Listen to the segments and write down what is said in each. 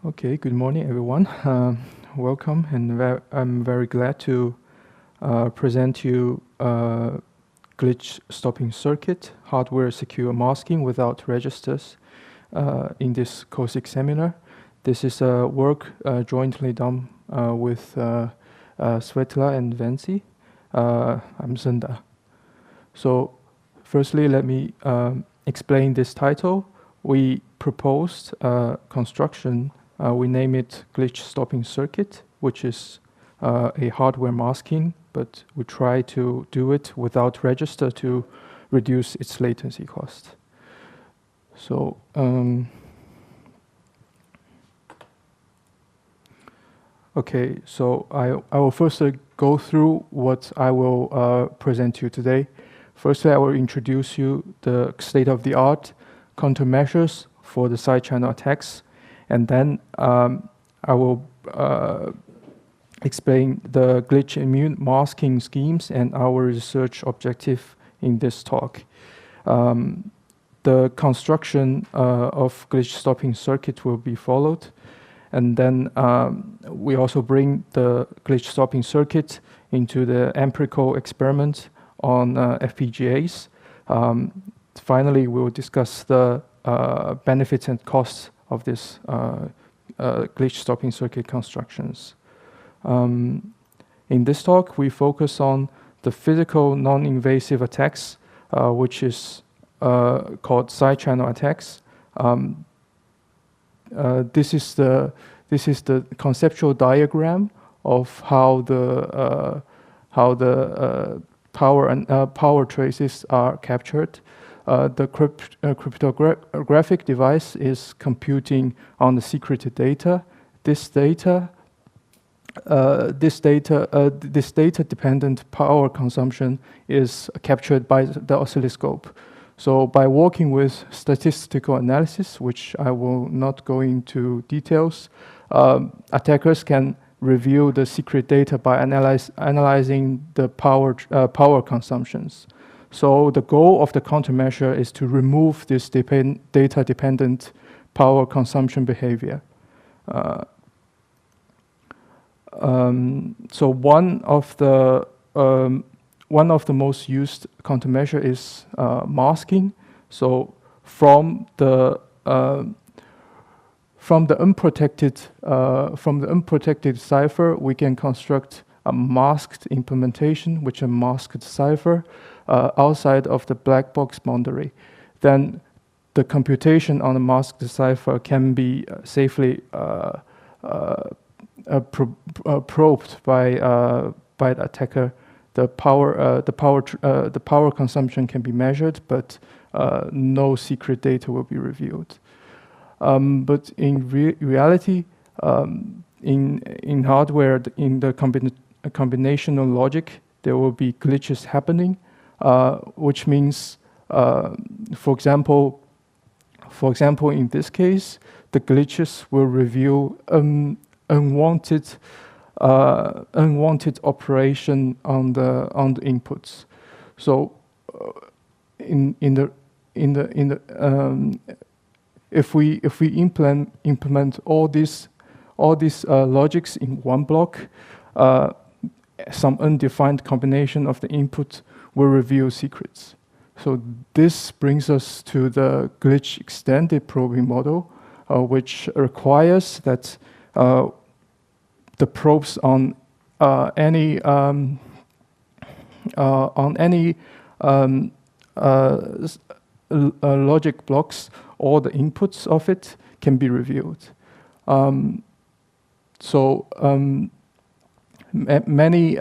Okay, good morning, everyone. Welcome, and I'm very glad to present you glitch stopping circuit, hardware secure masking without registers in this COSIC seminar. This is work jointly done with Svetla and Vensi. I'm Zhenda. So firstly, let me explain this title. We proposed construction. We name it glitch stopping circuit, which is a hardware masking, but we try to do it without register to reduce its latency cost. So okay, so I will first go through what I will present to you today. Firstly, I will introduce you the state-of-the-art countermeasures for the side channel attacks, and then I will explain the glitch immune masking schemes and our research objective in this talk. The construction of glitch stopping circuit will be followed, and then we also bring the glitch stopping circuit into the empirical experiment on FPGAs. Finally, we will discuss the benefits and costs of this glitch stopping circuit constructions. In this talk, we focus on the physical non-invasive attacks, which is called side channel attacks. This is the conceptual diagram of how the power traces are captured. The cryptographic device is computing on the secreted data. This data-dependent power consumption is captured by the oscilloscope. So by working with statistical analysis, which I will not go into details, attackers can review the secret data by analyzing the power consumptions. So the goal of the countermeasure is to remove this data-dependent power consumption behavior. So one of the most used countermeasure is masking. So from the unprotected cipher, we can construct a masked implementation, which is a masked cipher outside of the black box boundary. Then the computation on the masked cipher can be safely probed by the attacker. The power consumption can be measured, but no secret data will be revealed. But in reality, in hardware, in the combinational logic, there will be glitches happening, which means, for example, in this case, the glitches will reveal unwanted operation on the inputs. So, if we implement all these logics in one block, some undefined combination of the input will reveal secrets. So this brings us to the glitch extended probing model, which requires that the probes on any logic blocks, all the inputs of it can be revealed. Many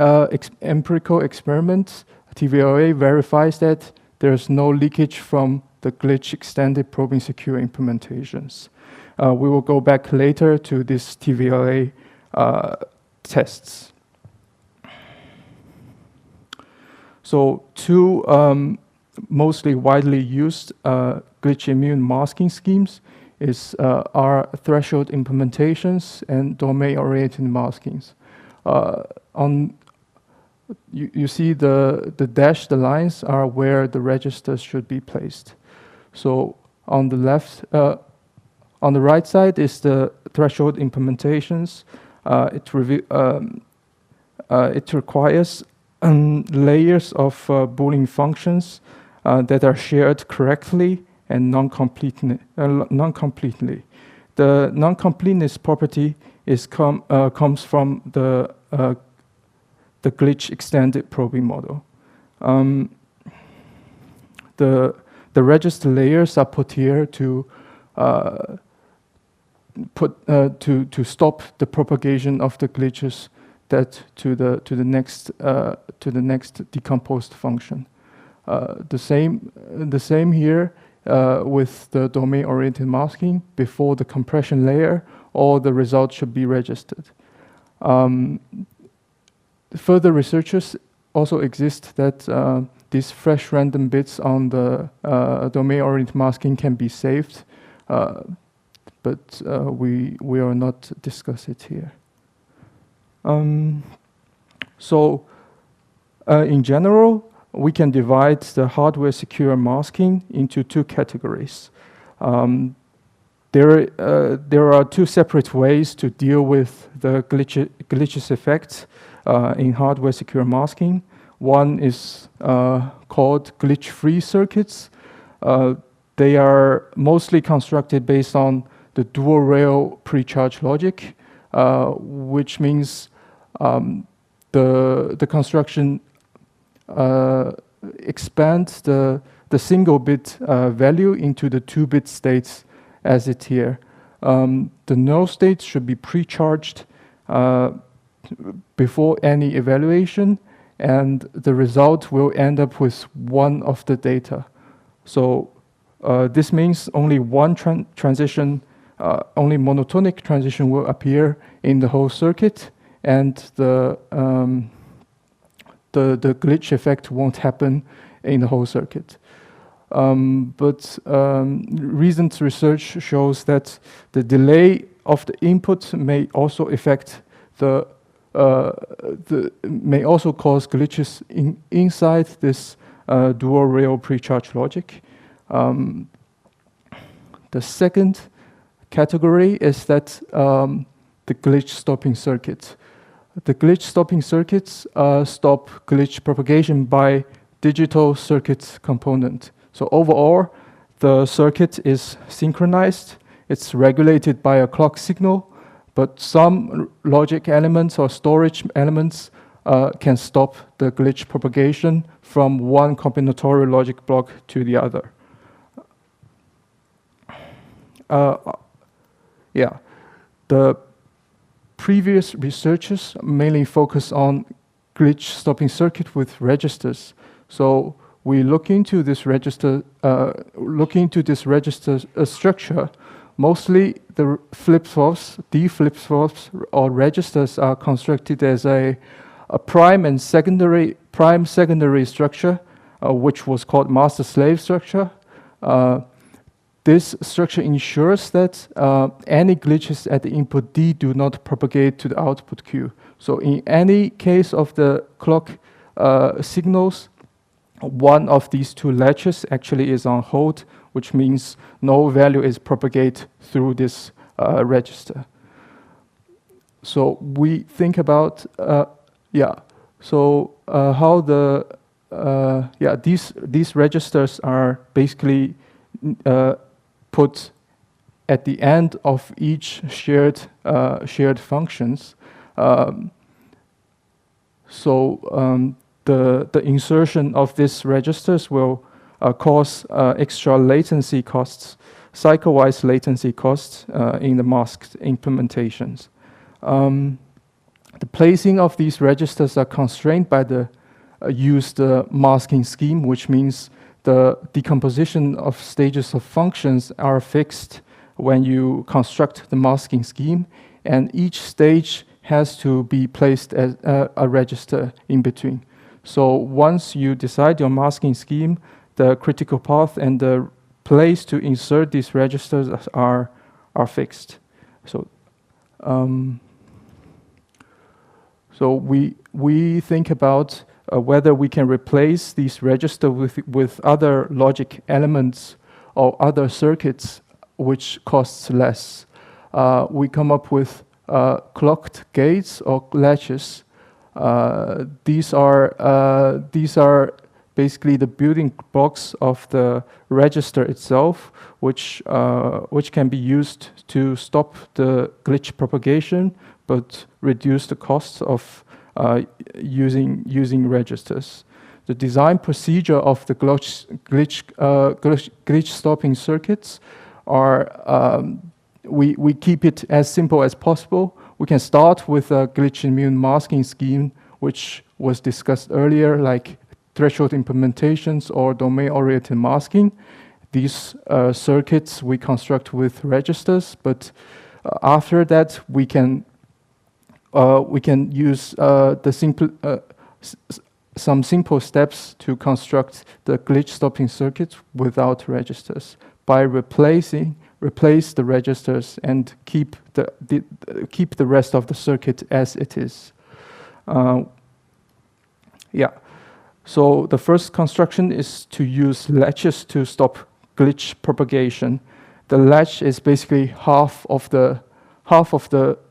empirical experiments, TVLA verifies that there's no leakage from the glitch extended probing secure implementations. We will go back later to this TVLA tests. So two mostly widely used glitch immune masking schemes are threshold implementations and domain-oriented maskings. You see the dashed lines are where the registers should be placed. So on the left, On the right side is the threshold implementations. It requires layers of Boolean functions that are shared correctly and non-completely. The non-completeness property comes from the glitch extended probing model. The register layers are put here to stop the propagation of the glitches that to the next decomposed function. The same here with the domain-oriented masking. Before the compression layer, all the results should be registered. Further researchers also exist that these fresh random bits on the domain-oriented masking can be saved, but we will not discuss it here. In general, we can divide the hardware secure masking into two categories. There are two separate ways to deal with the glitches effects in hardware secure masking. One is called glitch-free circuits. They are mostly constructed based on the dual rail pre-charge logic, which means the construction expands the single bit value into the 2-bit states as it here. The null states should be pre-charged before any evaluation, and the result will end up with one of the data. So this means only one transition, only monotonic transition will appear in the whole circuit, and the glitch effect won't happen in the whole circuit. But recent research shows that the delay of the input may also affect may also cause glitches inside this dual rail pre-charge logic. The second category is that the glitch stopping circuit. The glitch stopping circuits stop glitch propagation by digital circuit component. So overall, the circuit is synchronized. It's regulated by a clock signal, but some logic elements or storage elements can stop the glitch propagation from one combinatorial logic block to the other. The previous researchers mainly focus on glitch stopping circuit with registers. So we look into this register, structure. Mostly the flip-flops, D flip-flops or registers are constructed as a prime secondary structure, which was called master-slave structure. This structure ensures that any glitches at the input D do not propagate to the output Q. So in any case of the clock signals, one of these two latches actually is on hold, which means no value is propagated through this register. So we think about how these registers are basically put at the end of each shared functions. The insertion of these registers will cause extra latency costs, cycle-wise latency costs in the masked implementations. The placing of these registers are constrained by the used masking scheme, which means the decomposition of stages of functions are fixed when you construct the masking scheme, and each stage has to be placed as a register in between. So once you decide your masking scheme, the critical path and the place to insert these registers are fixed. So we think about whether we can replace these registers with other logic elements or other circuits which costs less. We come up with clocked gates or latches. These are basically the building blocks of the register itself, which can be used to stop the glitch propagation, but reduce the costs of using registers. The design procedure of the glitch stopping circuits are we keep it as simple as possible. We can start with a glitch immune masking scheme, which was discussed earlier, like threshold implementations or domain-oriented masking. These circuits we construct with registers, but after that we can use some simple steps to construct the glitch stopping circuits without registers by replace the registers and keep the rest of the circuit as it is. So the first construction is to use latches to stop glitch propagation. The latch is basically half of the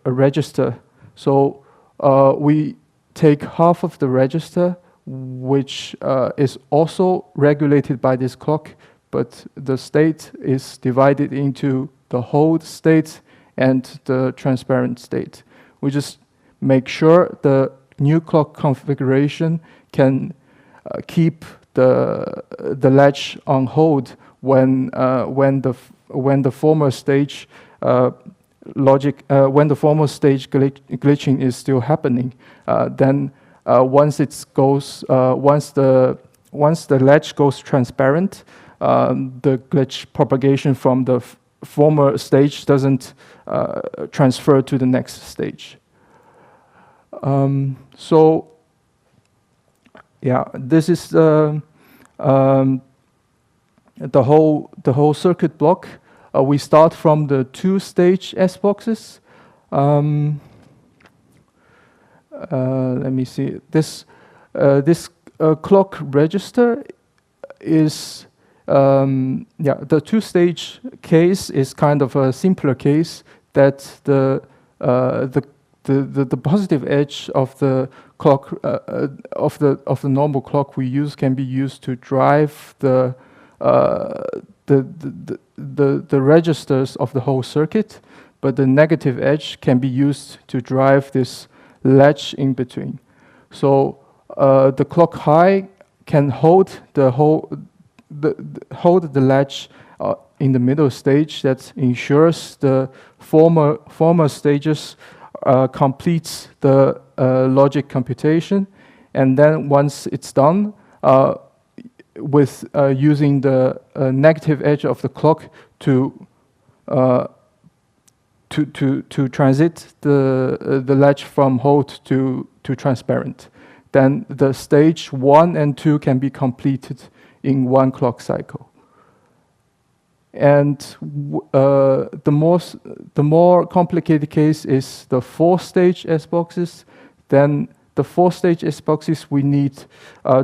register. So we take half of the register, which is also regulated by this clock, but the state is divided into the hold state and the transparent state. We just make sure the new clock configuration can keep the latch on hold when the former stage glitching is still happening. Then once the latch goes transparent, the glitch propagation from the former stage doesn't transfer to the next stage. This is the whole circuit block. We start from the two-stage S boxes. Let me see. This clock register is the two-stage case is kind of a simpler case that the positive edge of the clock of the normal clock we use can be used to drive the registers of the whole circuit, but the negative edge can be used to drive this latch in between. So the clock high can hold the latch in the middle stage that ensures the former stages completes the logic computation, and then once it's done, with using the negative edge of the clock to transit the latch from hold to transparent. Then the stage 1 and 2 can be completed in one clock cycle. And the more complicated case is the 4-stage S boxes. Then the 4-stage S boxes, we need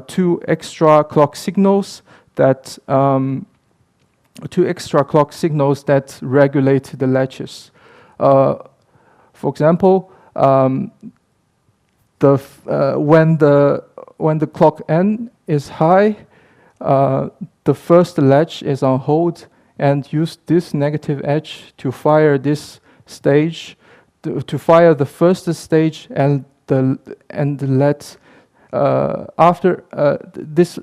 2 extra clock signals that regulate the latches. For example, when the clock N is high, the first latch is on hold, and use this negative edge to fire this stage, to fire the first stage, and let after this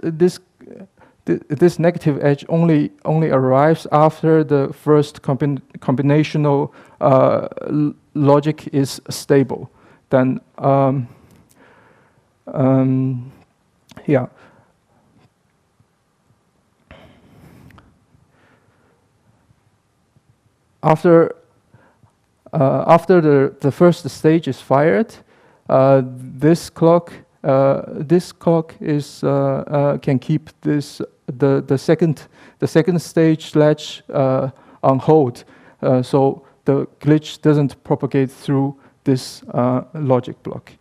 negative edge only arrives after the first combinational logic is stable. Then After the first stage is fired, this clock is can keep the second stage latch on hold, so the glitch doesn't propagate through this logic block.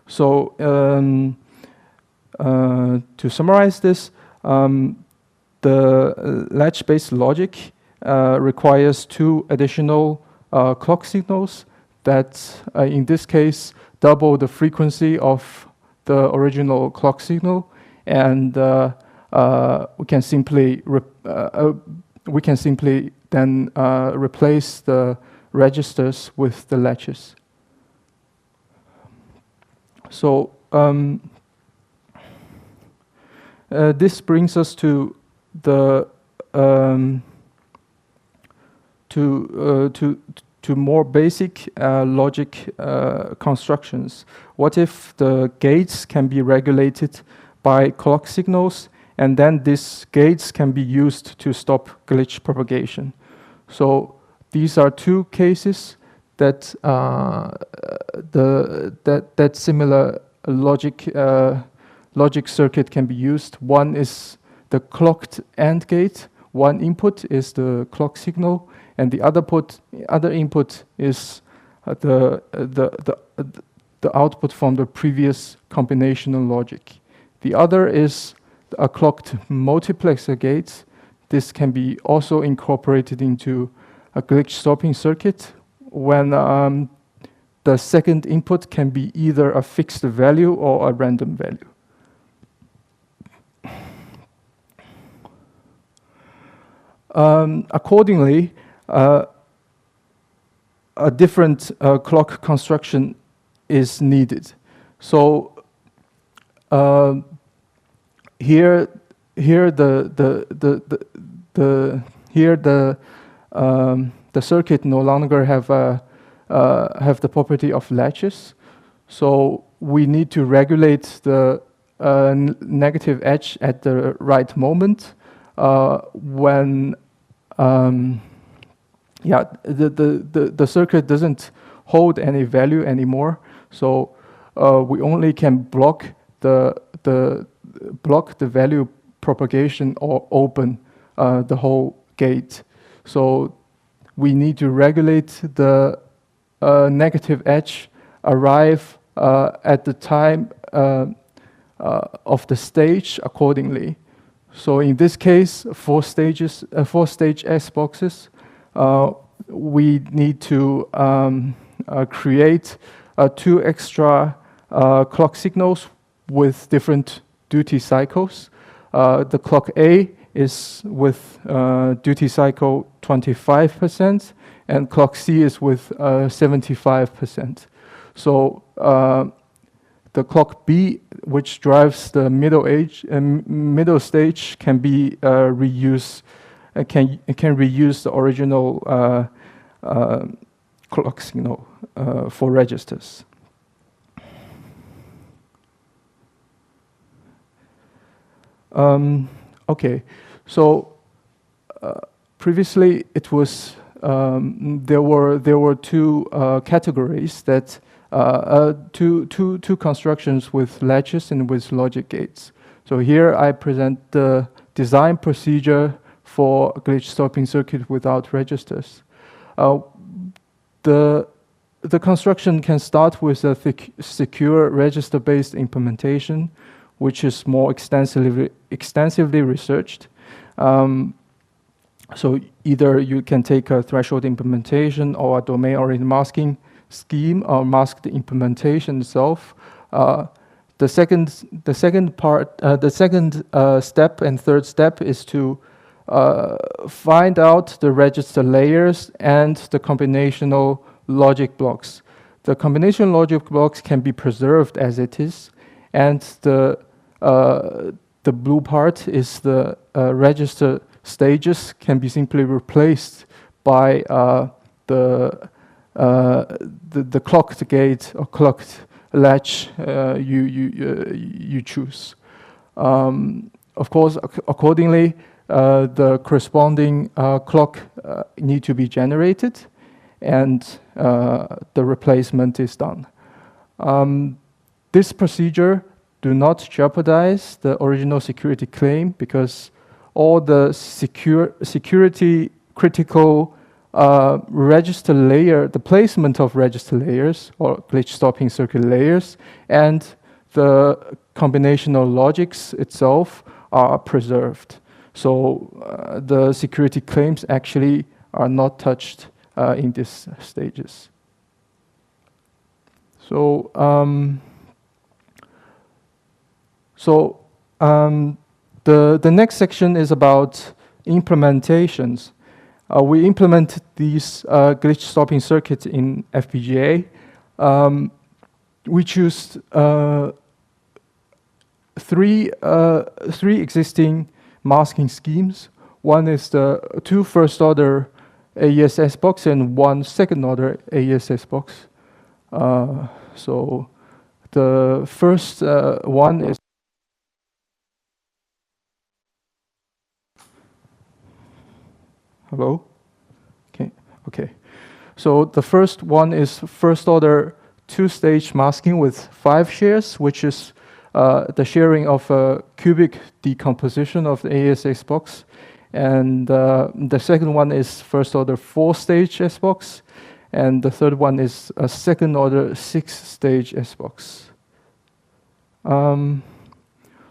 So to summarize this. the latch-based logic requires 2 additional clock signals that, in this case, double the frequency of the original clock signal, and we can simply then replace the registers with the latches. So this brings us to the to more basic logic constructions. What if the gates can be regulated by clock signals, and then these gates can be used to stop glitch propagation? So these are 2 cases that that similar logic circuit can be used. One is the clocked AND gate. One input is the clock signal, and the other input is the output from the previous combinational logic. The other is a clocked multiplexer gate. This can be also incorporated into a glitch stopping circuit when the second input can be either a fixed value or a random value. Accordingly, a different clock construction is needed. So here the circuit no longer have the property of latches. So we need to regulate the negative edge at the right moment when the circuit doesn't hold any value anymore. So we only can block the value propagation or open the whole gate. So we need to regulate the negative edge arrive at the time of the stage accordingly. So in this case, 4 stage S boxes, we need to create 2 extra clock signals with different duty cycles. The clock A is with duty cycle 25%, and clock C is with 75%. So the clock B, which drives the middle stage, can be reused. Can reuse the original clock signal for registers. Okay, so previously it was there were 2 categories that two constructions with latches and with logic gates. So here I present the design procedure for a glitch stopping circuit without registers. The construction can start with a secure register-based implementation, which is more extensively researched. So either you can take a threshold implementation or a domain-oriented masking scheme or mask the implementation itself. The second step and third step is to find out the register layers and the combinational logic blocks. The combinational logic blocks can be preserved as it is, and the blue part is the register stages can be simply replaced by the clocked gate or clocked latch you choose. Of course, accordingly, the corresponding clock need to be generated, and the replacement is done. This procedure do not jeopardize the original security claim because all the security critical register layer, the placement of register layers or glitch stopping circuit layers, and the combinational logics itself are preserved. So the security claims actually are not touched in these stages. So the next section is about implementations. We implement these glitch stopping circuits in FPGA. We choose three existing masking schemes. One is the 2 first-order AES box and 1 second-order AES box. So the first one is hello? Okay. So the first one is first-order 2-stage masking with 5 shares, which is the sharing of a cubic decomposition of the AES box. And the second one is first-order 4-stage S-box. And the third one is a second-order 6-stage S-box.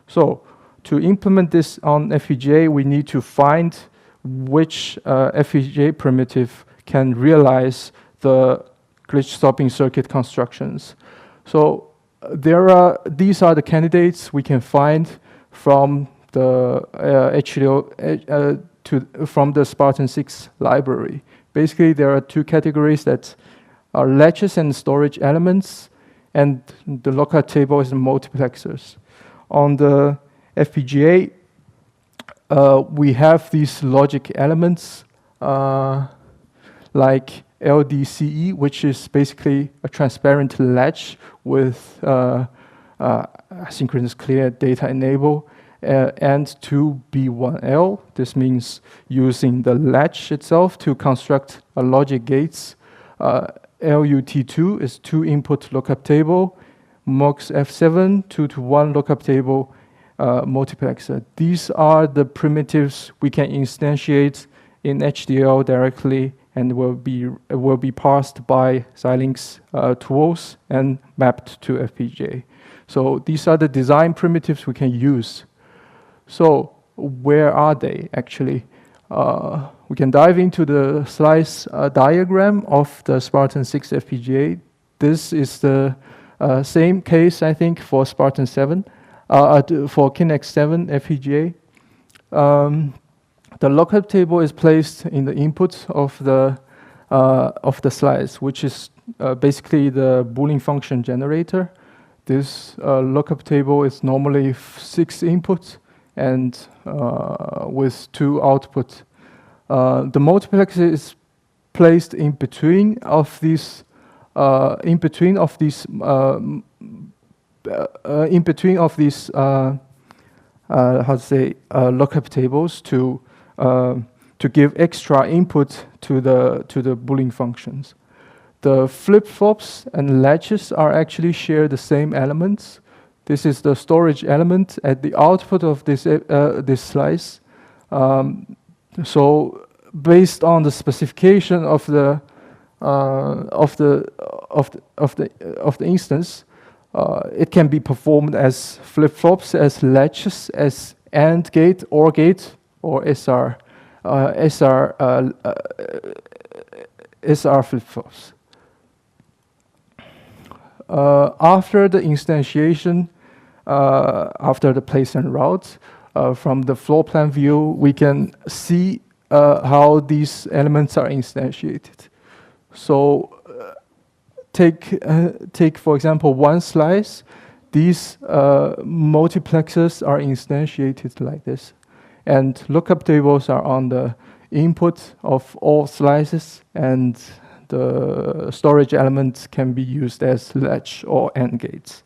So to implement this on FPGA, we need to find which FPGA primitive can realize the glitch stopping circuit constructions. So these are the candidates we can find from the from the Spartan 6 library. Basically, there are 2 categories that are latches and storage elements, and the lookup table is the multiplexers. On the FPGA, we have these logic elements like LDCE, which is basically a transparent latch with asynchronous clear data enable, and 2B1L. This means using the latch itself to construct a logic gates. LUT2 is 2 input lookup table. MUX F7, 2 to 1 lookup table multiplexer. These are the primitives we can instantiate in HDL directly and will be parsed by Xilinx tools and mapped to FPGA. So these are the design primitives we can use. So where are they actually? We can dive into the slice diagram of the Spartan 6 FPGA. This is the same case, I think, for Spartan 7, for Kinect 7 FPGA. The lookup table is placed in the input of the slice, which is basically the Boolean function generator. This lookup table is normally 6 inputs and with 2 outputs. The multiplexer is placed in between of these how to say lookup tables to give extra input to the Boolean functions. The flip-flops and latches are actually share the same elements. This is the storage element at the output of this slice. So based on the specification of the instance, it can be performed as flip-flops, as latches, as AND gate, OR gate, or SR flip-flops. After the instantiation, after the place and route, from the floor plan view, we can see how these elements are instantiated. So take for example, one slice. These multiplexers are instantiated like this. And lookup tables are on the input of all slices, and the storage elements can be used as latch or AND gates.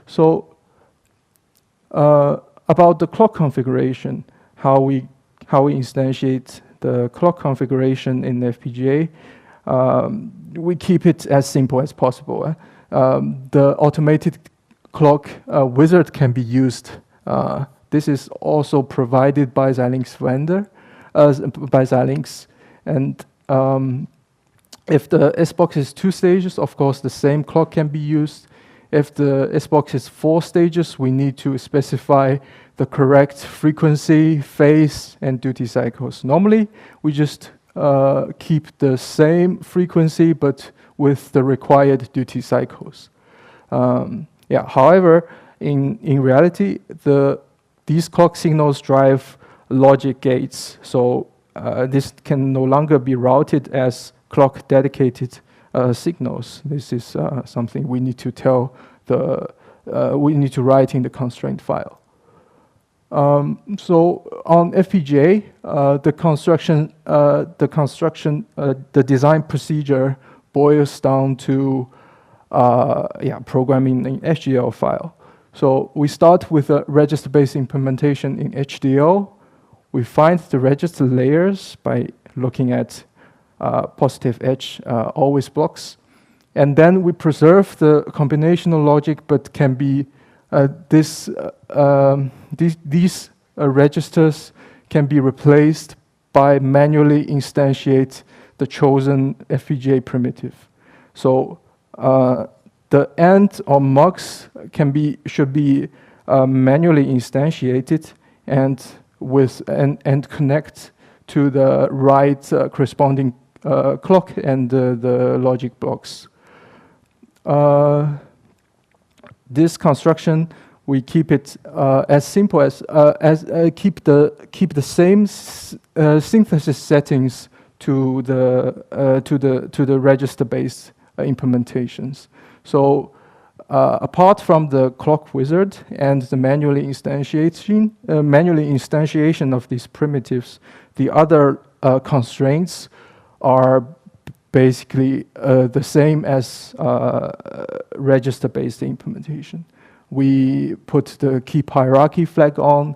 So about the clock configuration, how we instantiate the clock configuration in FPGA, we keep it as simple as possible. The automated clock wizard can be used. This is also provided by Xilinx vendor, by Xilinx. And if the S-box is 2 stages, of course, the same clock can be used. if the S-box is 4 stages, we need to specify the correct frequency, phase, and duty cycles. Normally, we just keep the same frequency, but with the required duty cycles. However, in reality, these clock signals drive logic gates, so this can no longer be routed as clock dedicated signals. This is something we need to tell we need to write in the constraint file. So on FPGA, the design procedure boils down to programming in HDL file. So we start with a register-based implementation in HDL. We find the register layers by looking at positive edge always blocks. And then we preserve the combinational logic, but can be these registers can be replaced by manually instantiate the chosen FPGA primitive. So the AND or MUX should be manually instantiated and connect to the right corresponding clock and the logic blocks. This construction, we keep it as simple as keep the same synthesis settings to the register-based implementations. So apart from the clock wizard and the manually instantiation of these primitives, the other constraints are basically the same as register-based implementation. We put the keep hierarchy flag on.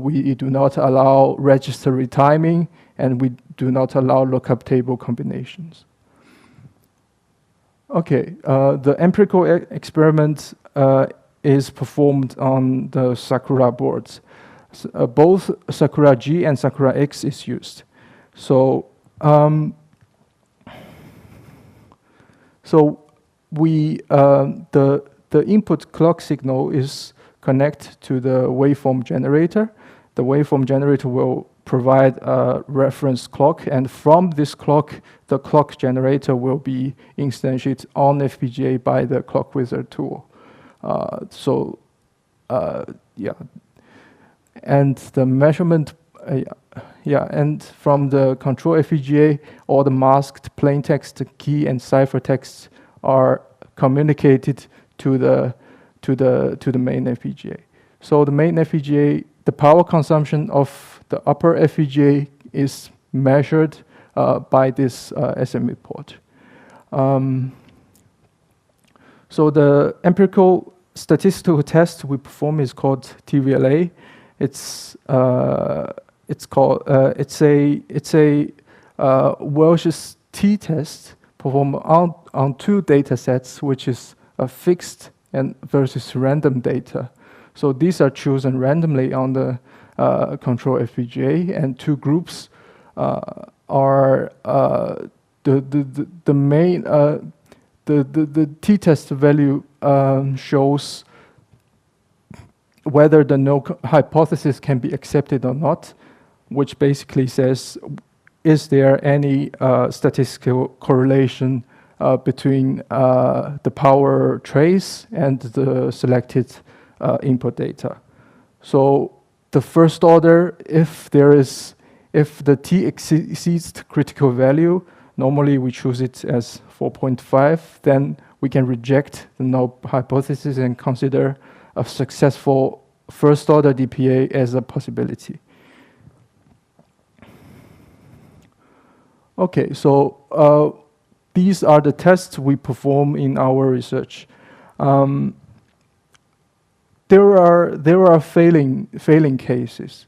We do not allow register retiming, and we do not allow lookup table combinations. Okay, the empirical experiment is performed on the Sakura boards. Both Sakura G and Sakura X is used. So the input clock signal is connected to the waveform generator. The waveform generator will provide a reference clock, and from this clock, the clock generator will be instantiated on FPGA by the clock wizard tool. And the measurement, and from the control FPGA, all the masked plaintext key and ciphertext are communicated to the main FPGA. So the main FPGA, the power consumption of the upper FPGA is measured by this SMA port. So the empirical statistical test we perform is called TVLA. It's a Welch's t-test performed on 2 data sets, which is a fixed and versus random data. So these are chosen randomly on the control FPGA, and 2 groups are the main the t-test value shows whether the null hypothesis can be accepted or not, which basically says, is there any statistical correlation between the power trace and the selected input data? So the first order, if the t exceeds the critical value, normally we choose it as 4.5, then we can reject the null hypothesis and consider a successful first order DPA as a possibility. Okay, so these are the tests we perform in our research. There are failing cases.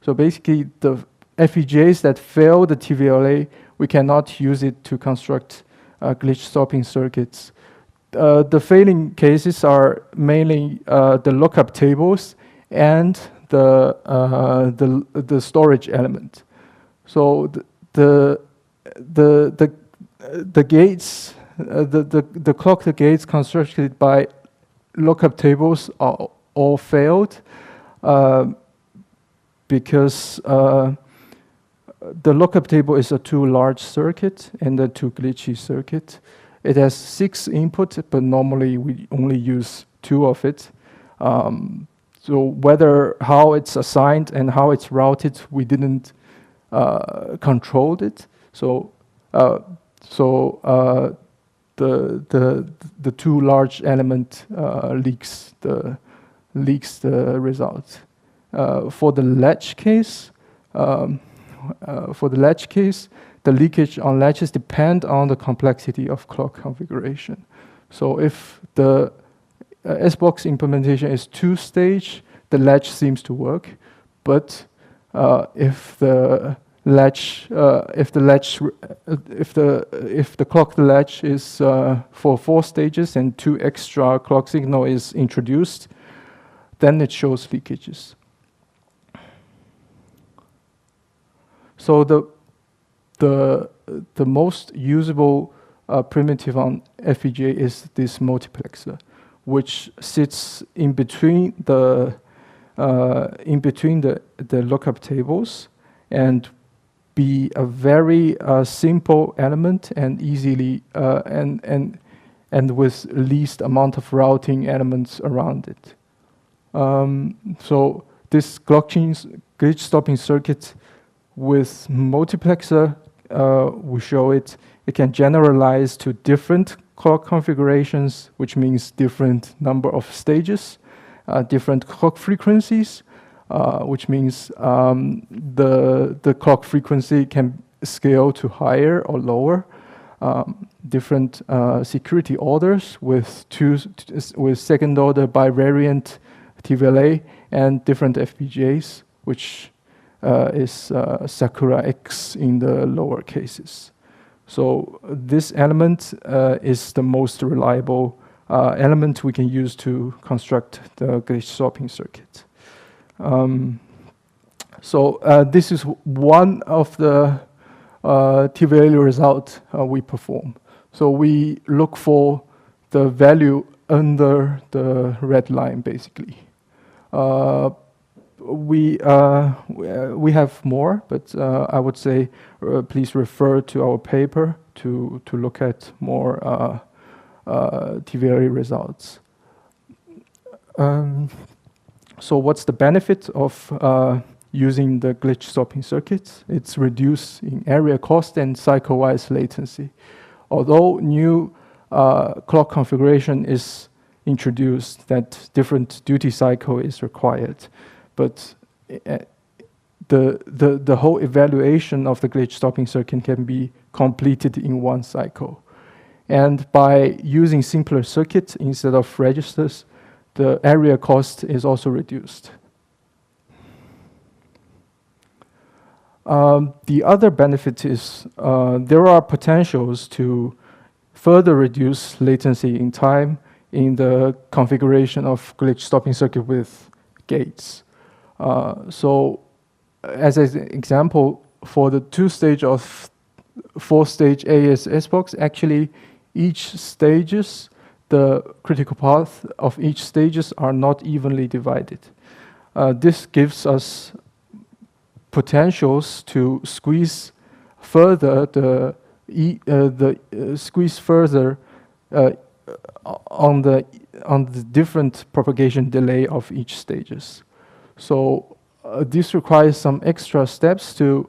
So basically, the FPGAs that fail the TVLA, we cannot use it to construct glitch stopping circuits. The failing cases are mainly the lookup tables and the storage element. So the gates, the clock gates constructed by lookup tables are all failed because the lookup table is a too large circuit and a too glitchy circuit. It has 6 inputs, but normally we only use 2 of it. So how it's assigned and how it's routed, we didn't control it. So the too large element leaks the result. For the latch case, the leakage on latches depend on the complexity of clock configuration. So if the S-box implementation is 2-stage, the latch seems to work, but if the clock latch is for 4 stages and 2 extra clock signal is introduced, then it shows leakages. So the most usable primitive on FPGA is this multiplexer, which sits in between the lookup tables and be a very simple element and easily and with least amount of routing elements around it. So this glitch stopping circuit with multiplexer, we show it can generalize to different clock configurations, which means different number of stages, different clock frequencies, which means the clock frequency can scale to higher or lower, different security orders with second order bivariant TVLA and different FPGAs, which is Sakura X in the lower cases. So this element is the most reliable element we can use to construct the glitch stopping circuit. This is one of the TVLA results we perform. So we look for the value under the red line, basically. We have more, but I would say please refer to our paper to look at more TVLA results. So what's the benefit of using the glitch stopping circuits? It's reduced in area cost and cycle-wise latency. Although new clock configuration is introduced, that different duty cycle is required. But the whole evaluation of the glitch stopping circuit can be completed in one cycle. And by using simpler circuits instead of registers, the area cost is also reduced. The other benefit is there are potentials to further reduce latency in time in the configuration of glitch stopping circuit with gates. So as an example, for the 2-stage of 4-stage AES box, actually each stages, the critical path of each stages are not evenly divided. This gives us potentials to squeeze further on the different propagation delay of each stages. So this requires some extra steps to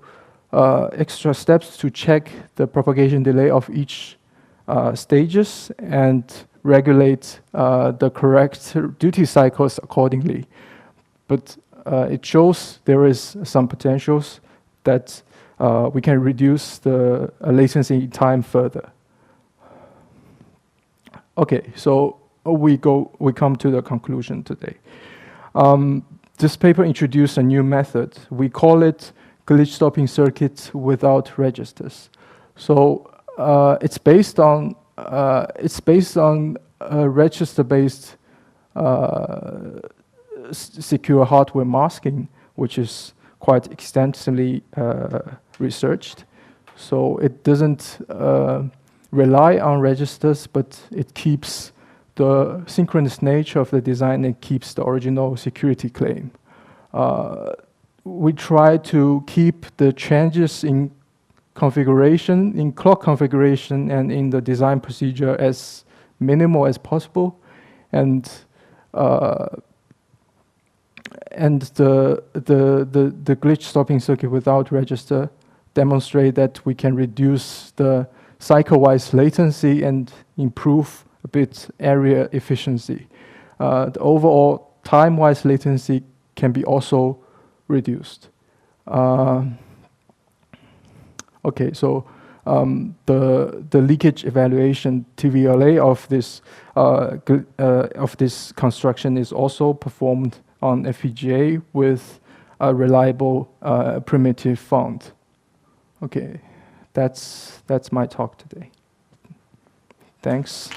check the propagation delay of each stages and regulate the correct duty cycles accordingly. But it shows there is some potentials that we can reduce the latency time further. Okay, so we come to the conclusion today. This paper introduced a new method. We call it glitch stopping circuit without registers. So it's based on register-based secure hardware masking, which is quite extensively researched. So it doesn't rely on registers, but it keeps the synchronous nature of the design and keeps the original security claim. We try to keep the changes in configuration, in clock configuration, and in the design procedure as minimal as possible, and the glitch stopping circuit without register demonstrate that we can reduce the cycle-wise latency and improve a bit area efficiency. The overall time-wise latency can be also reduced. Okay, so the leakage evaluation TVLA of this construction is also performed on FPGA with a reliable primitive font. Okay, that's my talk today. Thanks.